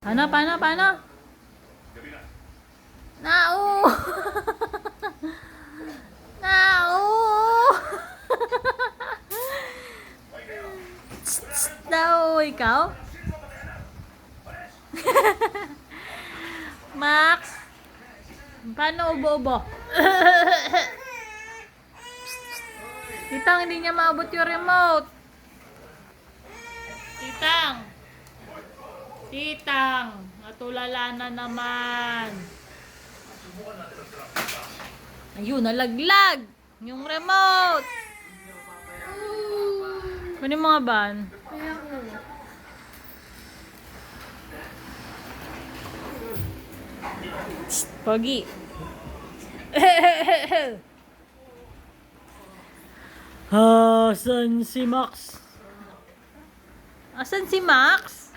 Paano? Nau! Nau! Nau, ikaw? Max? Paano ubo-ubo? Titang, hindi niya maabot yung remote. Titang, natulala na naman. Ayun, nalaglag yung remote. Kunin mo nga ban. Pogi. Asan si Max? Asan si Max?